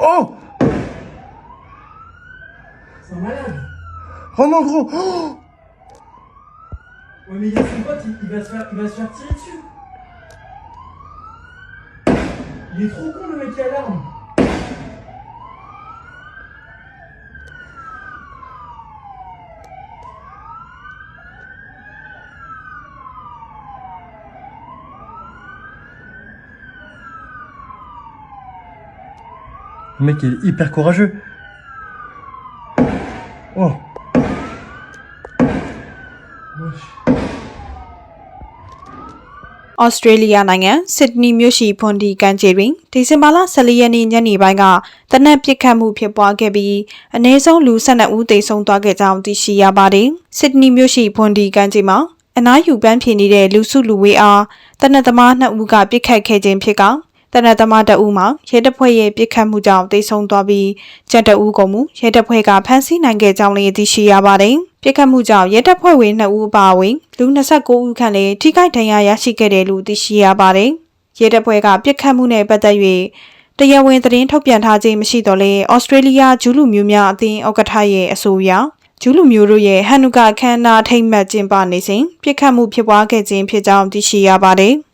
Oh! C'est un malade. Oh non, gros! Ouais, mais il y a son pote, il va se faire tirer dessus. Il est trop con le mec qui a l'arme. Le mec il est hyper courageux. Oh. Australia နိုင်ငံ Sydney မြို့ရှိဖွန်ဒီကမ်းခြေတွင်ဒီဇင်ဘာလ14ရက်နေ့ညနေပိုင်းကတနက်ပစ်ခတ်မှုဖြစ်ပွားခဲ့ပြီးအနည်းဆုံးလူ12ဦးသေဆုံးသွားခဲ့ကြောင်းသိရှိရပါတယ်။ Sydney မြို့ရှိဖွန်ဒီကမ်းခြေမှာအနားယူပန်းဖြေနေတဲ့လူစုလူဝေးအားတနက်သမား2ဦးကပစ်ခတ်ခဲ့ခြင်းဖြစ်ကတနက်သမား2ဦးမှာရဲတပ်ဖွဲ့ရဲ့ပစ်ခတ်မှုကြောင့်သေဆုံးသွားပြီးကျန်2ဦးကိုမူရဲတပ်ဖွဲ့ကဖမ်းဆီးနိုင်ခဲ့ကြောင်းလည်းသိရှိရပါတယ်။ပစ်ခတ်မှုကြောင့်ရဲတပ်ဖွဲ့ဝင်2ဦးအပါအဝင်လူ29ဦးခန့်လည်းထိခိုက်ဒဏ်ရာရရှိခဲ့တယ်လို့သိရှိရပါတယ်။ရဲတပ်ဖွဲ့ကပစ်ခတ်မှုနဲ့ပတ်သက်၍တရားဝင်သတင်းထုတ်ပြန်ထားခြင်းမရှိတော့လဲဩစတြေးလျဂျူးလူမျိုးများအသင်းဥက္ကဋ္ဌရဲ့အဆိုအရဂျူးလူမျိုးတို့ရဲ့ဟန်နူကာအခမ်းအနားထိမ့်မှတ်ကျင်းပနေစဉ်ပစ်ခတ်မှုဖြစ်ပွားခဲ့ခြင်းဖြစ်ကြောင်းသိရှိရပါတယ်။